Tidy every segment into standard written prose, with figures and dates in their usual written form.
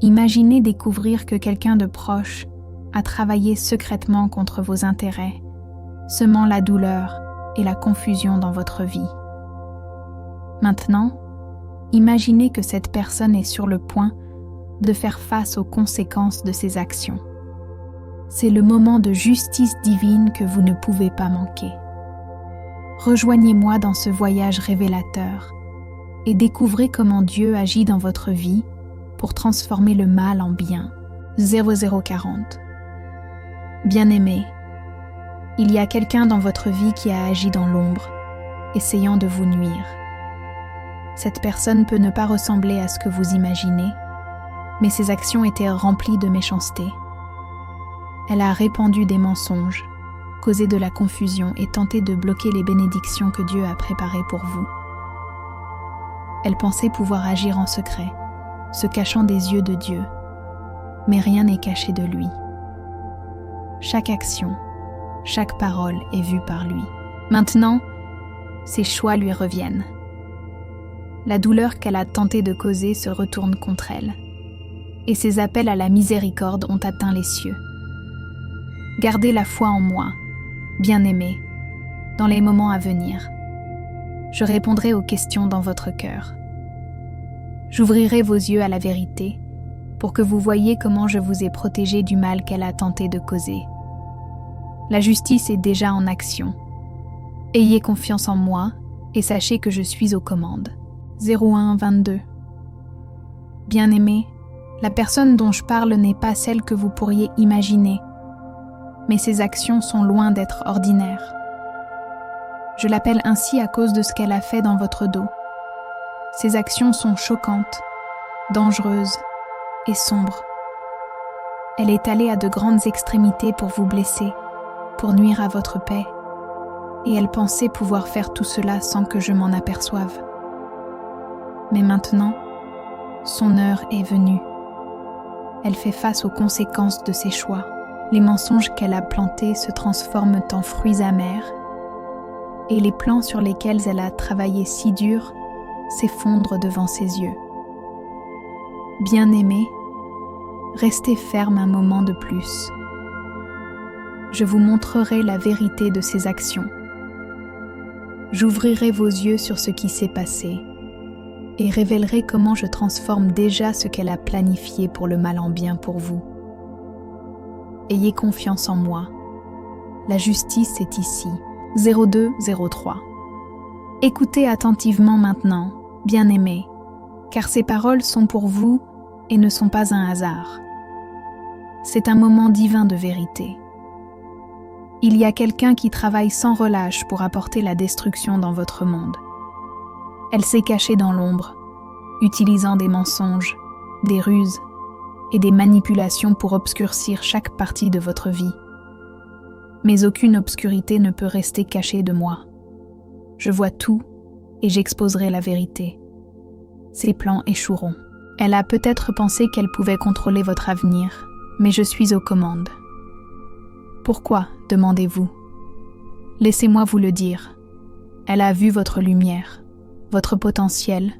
Imaginez découvrir que quelqu'un de proche a travaillé secrètement contre vos intérêts, semant la douleur et la confusion dans votre vie. Maintenant, imaginez que cette personne est sur le point de faire face aux conséquences de ses actions. C'est le moment de justice divine que vous ne pouvez pas manquer. Rejoignez-moi dans ce voyage révélateur et découvrez comment Dieu agit dans votre vie pour transformer le mal en bien. 0040. Bien-aimé, il y a quelqu'un dans votre vie qui a agi dans l'ombre, essayant de vous nuire. Cette personne peut ne pas ressembler à ce que vous imaginez, mais ses actions étaient remplies de méchanceté. Elle a répandu des mensonges, causé de la confusion et tenté de bloquer les bénédictions que Dieu a préparées pour vous. Elle pensait pouvoir agir en secret, se cachant des yeux de Dieu, mais rien n'est caché de lui. Chaque action, chaque parole est vue par lui. Maintenant, ses choix lui reviennent. La douleur qu'elle a tenté de causer se retourne contre elle, et ses appels à la miséricorde ont atteint les cieux. Gardez la foi en moi, bien-aimé, dans les moments à venir. Je répondrai aux questions dans votre cœur. J'ouvrirai vos yeux à la vérité pour que vous voyiez comment je vous ai protégé du mal qu'elle a tenté de causer. La justice est déjà en action. Ayez confiance en moi et sachez que je suis aux commandes. 0122. Bien-aimé, la personne dont je parle n'est pas celle que vous pourriez imaginer, mais ses actions sont loin d'être ordinaires. Je l'appelle ainsi à cause de ce qu'elle a fait dans votre dos. Ses actions sont choquantes, dangereuses et sombres. Elle est allée à de grandes extrémités pour vous blesser, pour nuire à votre paix, et elle pensait pouvoir faire tout cela sans que je m'en aperçoive. Mais maintenant, son heure est venue. Elle fait face aux conséquences de ses choix. Les mensonges qu'elle a plantés se transforment en fruits amers, et les plans sur lesquels elle a travaillé si dur s'effondrent devant ses yeux. Bien-aimé, restez ferme un moment de plus. Je vous montrerai la vérité de ses actions. J'ouvrirai vos yeux sur ce qui s'est passé et révélerai comment je transforme déjà ce qu'elle a planifié pour le mal en bien pour vous. Ayez confiance en moi. La justice est ici. 0203. Écoutez attentivement maintenant, bien-aimé, car ces paroles sont pour vous et ne sont pas un hasard. C'est un moment divin de vérité. Il y a quelqu'un qui travaille sans relâche pour apporter la destruction dans votre monde. Elle s'est cachée dans l'ombre, utilisant des mensonges, des ruses et des manipulations pour obscurcir chaque partie de votre vie. Mais aucune obscurité ne peut rester cachée de moi. Je vois tout et j'exposerai la vérité. Ses plans échoueront. Elle a peut-être pensé qu'elle pouvait contrôler votre avenir, mais je suis aux commandes. Pourquoi, demandez-vous? Laissez-moi vous le dire. Elle a vu votre lumière, votre potentiel,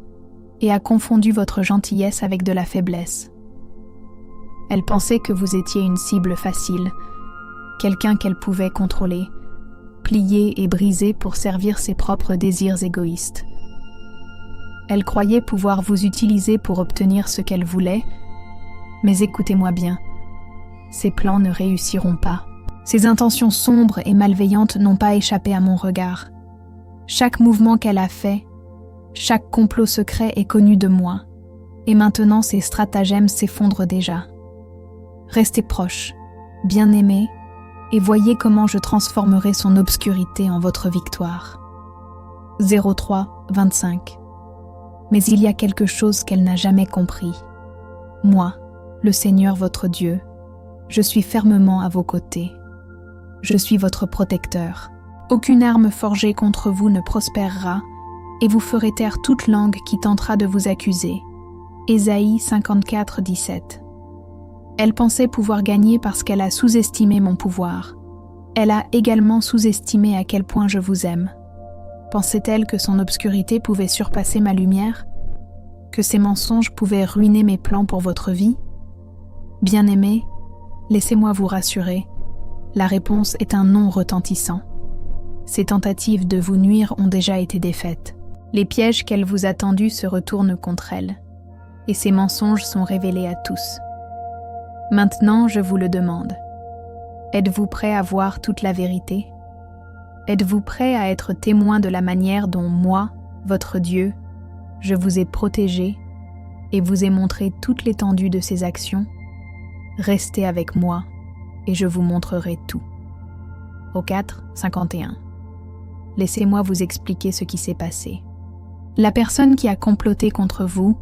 et a confondu votre gentillesse avec de la faiblesse. Elle pensait que vous étiez une cible facile, quelqu'un qu'elle pouvait contrôler, plier et briser pour servir ses propres désirs égoïstes. Elle croyait pouvoir vous utiliser pour obtenir ce qu'elle voulait, mais écoutez-moi bien, ses plans ne réussiront pas. Ses intentions sombres et malveillantes n'ont pas échappé à mon regard. Chaque mouvement qu'elle a fait, chaque complot secret est connu de moi, et maintenant ses stratagèmes s'effondrent déjà. Restez proches, bien-aimés, et voyez comment je transformerai son obscurité en votre victoire. 0325. Mais il y a quelque chose qu'elle n'a jamais compris. Moi, le Seigneur votre Dieu, je suis fermement à vos côtés. Je suis votre protecteur. Aucune arme forgée contre vous ne prospérera, et vous ferez taire toute langue qui tentera de vous accuser. Ésaïe 54, 17. Elle pensait pouvoir gagner parce qu'elle a sous-estimé mon pouvoir. Elle a également sous-estimé à quel point je vous aime. Pensait-elle que son obscurité pouvait surpasser ma lumière? Que ses mensonges pouvaient ruiner mes plans pour votre vie? Bien-aimés, laissez-moi vous rassurer, la réponse est un non retentissant. Ces tentatives de vous nuire ont déjà été défaites. Les pièges qu'elle vous a tendus se retournent contre elle, et ses mensonges sont révélés à tous. Maintenant, je vous le demande. Êtes-vous prêt à voir toute la vérité? Êtes-vous prêt à être témoin de la manière dont moi, votre Dieu, je vous ai protégé et vous ai montré toute l'étendue de ses actions? Restez avec moi et je vous montrerai tout. Au 4:51. Laissez-moi vous expliquer ce qui s'est passé. La personne qui a comploté contre vous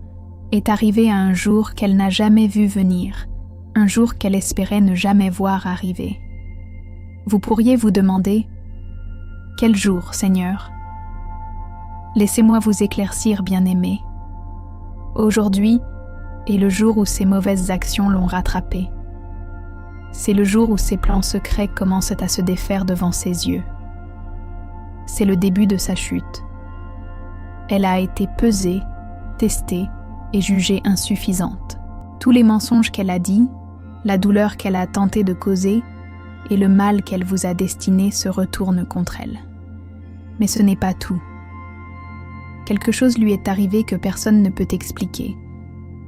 est arrivée à un jour qu'elle n'a jamais vu venir, un jour qu'elle espérait ne jamais voir arriver. Vous pourriez vous demander « Quel jour, Seigneur ?» Laissez-moi vous éclaircir, bien-aimés. Aujourd'hui est le jour où ses mauvaises actions l'ont rattrapée. C'est le jour où ses plans secrets commencent à se défaire devant ses yeux. C'est le début de sa chute. Elle a été pesée, testée et jugée insuffisante. Tous les mensonges qu'elle a dits, la douleur qu'elle a tenté de causer et le mal qu'elle vous a destiné se retournent contre elle. Mais ce n'est pas tout. Quelque chose lui est arrivé que personne ne peut expliquer,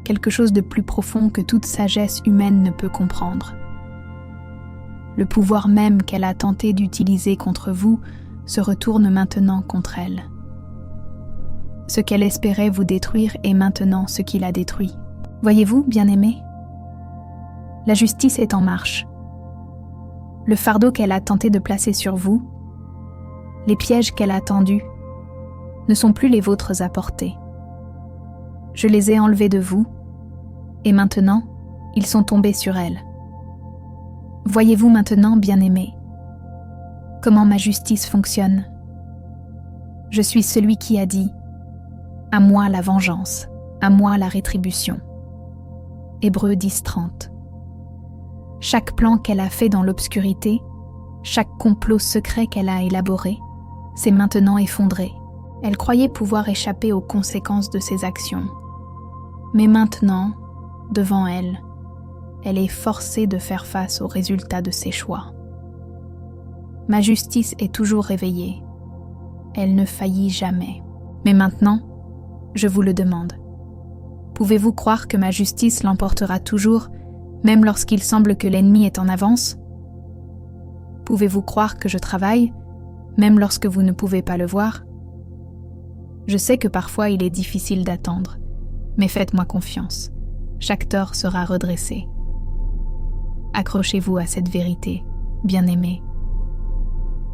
quelque chose de plus profond que toute sagesse humaine ne peut comprendre. Le pouvoir même qu'elle a tenté d'utiliser contre vous se retourne maintenant contre elle. Ce qu'elle espérait vous détruire est maintenant ce qui l'a détruit. Voyez-vous, bien-aimés? La justice est en marche. Le fardeau qu'elle a tenté de placer sur vous, les pièges qu'elle a tendus, ne sont plus les vôtres à porter. Je les ai enlevés de vous, et maintenant, ils sont tombés sur elle. Voyez-vous maintenant, bien-aimés, comment ma justice fonctionne? Je suis celui qui a dit « À moi la vengeance, à moi la rétribution ». Hébreux 10:30. Chaque plan qu'elle a fait dans l'obscurité, chaque complot secret qu'elle a élaboré, s'est maintenant effondré. Elle croyait pouvoir échapper aux conséquences de ses actions. Mais maintenant, devant elle, elle est forcée de faire face aux résultats de ses choix. Ma justice est toujours réveillée. Elle ne faillit jamais. Mais maintenant, je vous le demande. Pouvez-vous croire que ma justice l'emportera toujours, même lorsqu'il semble que l'ennemi est en avance? Pouvez-vous croire que je travaille, même lorsque vous ne pouvez pas le voir? Je sais que parfois il est difficile d'attendre, mais faites-moi confiance. Chaque tort sera redressé. Accrochez-vous à cette vérité, bien-aimés.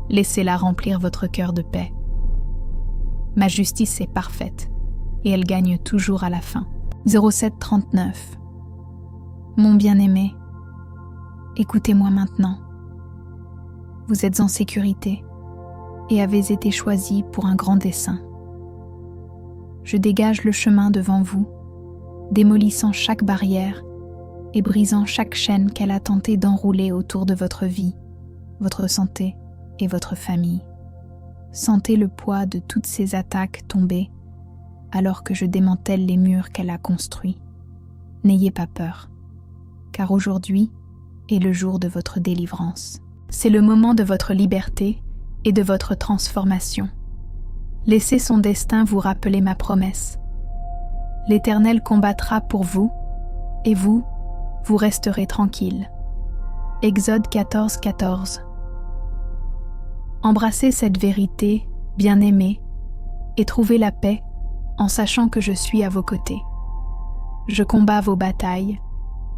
Laissez-la remplir votre cœur de paix. Ma justice est parfaite, et elle gagne toujours à la fin. 07:39. Mon bien-aimé, écoutez-moi maintenant. Vous êtes en sécurité et avez été choisi pour un grand dessein. Je dégage le chemin devant vous, démolissant chaque barrière et brisant chaque chaîne qu'elle a tenté d'enrouler autour de votre vie, votre santé et votre famille. Sentez le poids de toutes ces attaques tomber alors que je démantèle les murs qu'elle a construits. N'ayez pas peur, car aujourd'hui est le jour de votre délivrance. C'est le moment de votre liberté et de votre transformation. Laissez son destin vous rappeler ma promesse. L'Éternel combattra pour vous, et vous resterez tranquille. Exode 14:14. Embrassez cette vérité, bien-aimés, et trouvez la paix en sachant que je suis à vos côtés. Je combats vos batailles,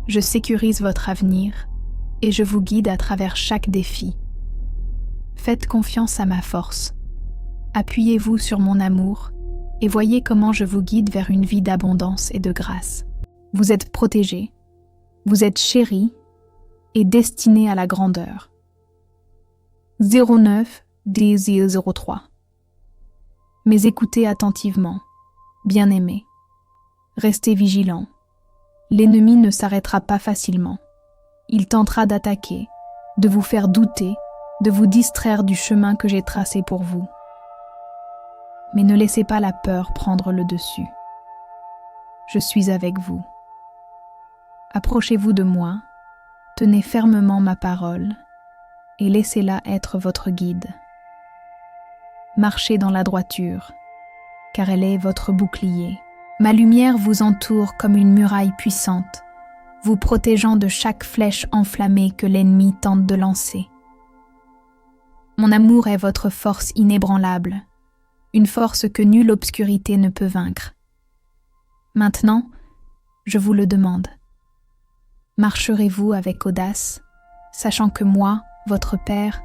je sécurise votre avenir, et je vous guide à travers chaque défi. Faites confiance à ma force. Appuyez-vous sur mon amour et voyez comment je vous guide vers une vie d'abondance et de grâce. Vous êtes protégés, vous êtes chéris et destinés à la grandeur. 09-10-03. Mais écoutez attentivement, bien-aimés. Restez vigilants. L'ennemi ne s'arrêtera pas facilement. Il tentera d'attaquer, de vous faire douter, de vous distraire du chemin que j'ai tracé pour vous. Mais ne laissez pas la peur prendre le dessus. Je suis avec vous. Approchez-vous de moi, tenez fermement ma parole et laissez-la être votre guide. Marchez dans la droiture, car elle est votre bouclier. Ma lumière vous entoure comme une muraille puissante, vous protégeant de chaque flèche enflammée que l'ennemi tente de lancer. Mon amour est votre force inébranlable, une force que nulle obscurité ne peut vaincre. Maintenant, je vous le demande. Marcherez-vous avec audace, sachant que moi, votre Père,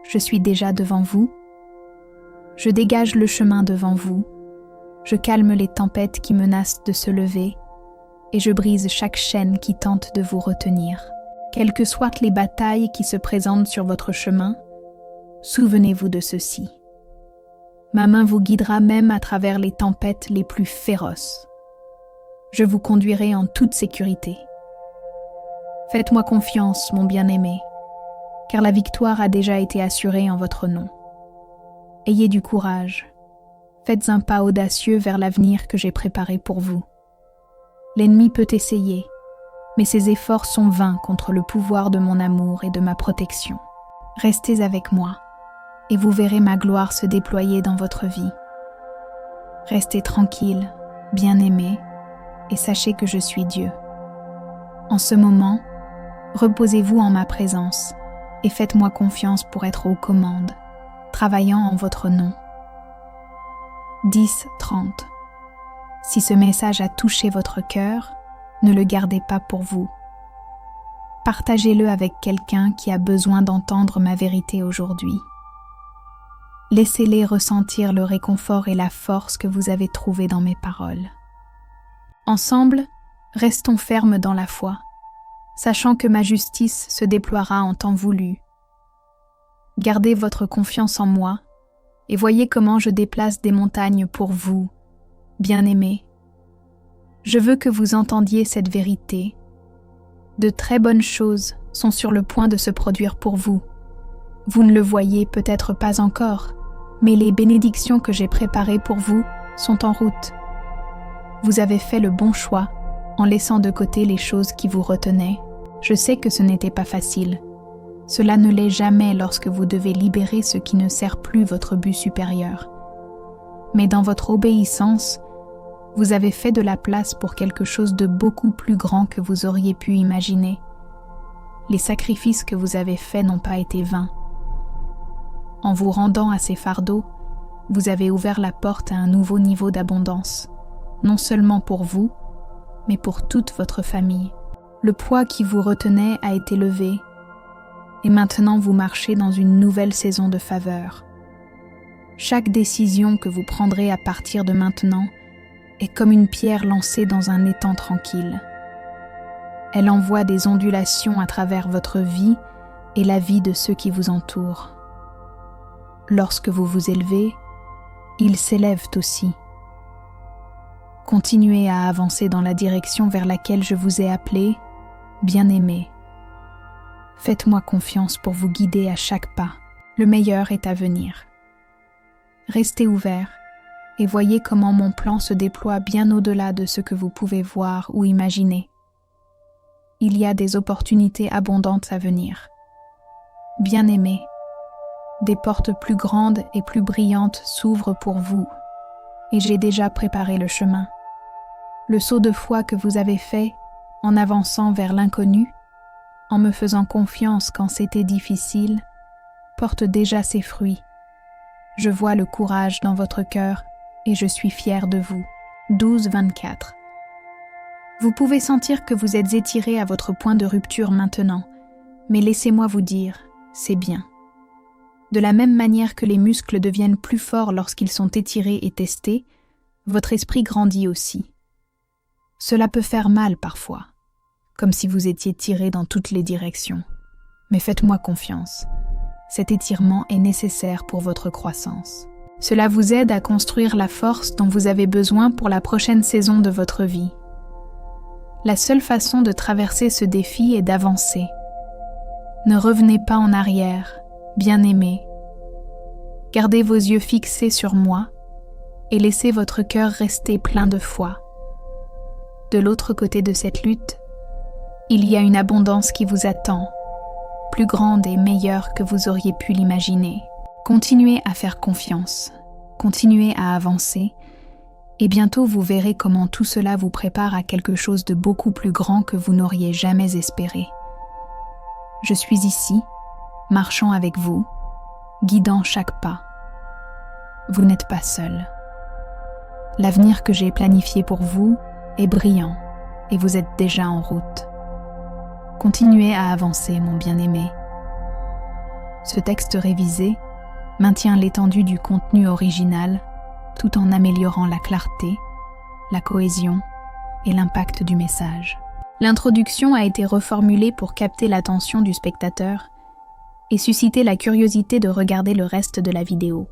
je suis déjà devant vous? Je dégage le chemin devant vous, je calme les tempêtes qui menacent de se lever, et je brise chaque chaîne qui tente de vous retenir. Quelles que soient les batailles qui se présentent sur votre chemin, souvenez-vous de ceci. Ma main vous guidera même à travers les tempêtes les plus féroces. Je vous conduirai en toute sécurité. Faites-moi confiance, mon bien-aimé, car la victoire a déjà été assurée en votre nom. Ayez du courage. Faites un pas audacieux vers l'avenir que j'ai préparé pour vous. L'ennemi peut essayer, mais ses efforts sont vains contre le pouvoir de mon amour et de ma protection. Restez avec moi, et vous verrez ma gloire se déployer dans votre vie. Restez tranquille, bien-aimé, et sachez que je suis Dieu. En ce moment, reposez-vous en ma présence, et faites-moi confiance pour être aux commandes, travaillant en votre nom. 10:30. Si ce message a touché votre cœur, ne le gardez pas pour vous. Partagez-le avec quelqu'un qui a besoin d'entendre ma vérité aujourd'hui. Laissez-les ressentir le réconfort et la force que vous avez trouvés dans mes paroles. Ensemble, restons fermes dans la foi, sachant que ma justice se déploiera en temps voulu. Gardez votre confiance en moi et voyez comment je déplace des montagnes pour vous, bien-aimés. Je veux que vous entendiez cette vérité. De très bonnes choses sont sur le point de se produire pour vous. Vous ne le voyez peut-être pas encore, mais les bénédictions que j'ai préparées pour vous sont en route. Vous avez fait le bon choix en laissant de côté les choses qui vous retenaient. Je sais que ce n'était pas facile. Cela ne l'est jamais lorsque vous devez libérer ce qui ne sert plus votre but supérieur. Mais dans votre obéissance, vous avez fait de la place pour quelque chose de beaucoup plus grand que vous auriez pu imaginer. Les sacrifices que vous avez faits n'ont pas été vains. En vous rendant à ces fardeaux, vous avez ouvert la porte à un nouveau niveau d'abondance, non seulement pour vous, mais pour toute votre famille. Le poids qui vous retenait a été levé, et maintenant vous marchez dans une nouvelle saison de faveur. Chaque décision que vous prendrez à partir de maintenant est comme une pierre lancée dans un étang tranquille. Elle envoie des ondulations à travers votre vie et la vie de ceux qui vous entourent. Lorsque vous vous élevez, ils s'élèvent aussi. Continuez à avancer dans la direction vers laquelle je vous ai appelé, bien-aimé. Faites-moi confiance pour vous guider à chaque pas. Le meilleur est à venir. Restez ouverts et voyez comment mon plan se déploie bien au-delà de ce que vous pouvez voir ou imaginer. Il y a des opportunités abondantes à venir. Bien-aimés, des portes plus grandes et plus brillantes s'ouvrent pour vous, et j'ai déjà préparé le chemin. Le saut de foi que vous avez fait en avançant vers l'inconnu, en me faisant confiance quand c'était difficile, porte déjà ses fruits. Je vois le courage dans votre cœur et je suis fière de vous. 12:24. Vous pouvez sentir que vous êtes étiré à votre point de rupture maintenant, mais laissez-moi vous dire, c'est bien. De la même manière que les muscles deviennent plus forts lorsqu'ils sont étirés et testés, votre esprit grandit aussi. Cela peut faire mal parfois, comme si vous étiez tiré dans toutes les directions. Mais faites-moi confiance. Cet étirement est nécessaire pour votre croissance. Cela vous aide à construire la force dont vous avez besoin pour la prochaine saison de votre vie. La seule façon de traverser ce défi est d'avancer. Ne revenez pas en arrière, bien-aimés. Gardez vos yeux fixés sur moi et laissez votre cœur rester plein de foi. De l'autre côté de cette lutte, Il y a une abondance qui vous attend, plus grande et meilleure que vous auriez pu l'imaginer. Continuez à faire confiance, continuez à avancer, et bientôt vous verrez comment tout cela vous prépare à quelque chose de beaucoup plus grand que vous n'auriez jamais espéré. Je suis ici, marchant avec vous, guidant chaque pas. Vous n'êtes pas seul. L'avenir que j'ai planifié pour vous est brillant et vous êtes déjà en route. Continuez à avancer, mon bien-aimé. Ce texte révisé maintient l'étendue du contenu original tout en améliorant la clarté, la cohésion et l'impact du message. L'introduction a été reformulée pour capter l'attention du spectateur et susciter la curiosité de regarder le reste de la vidéo.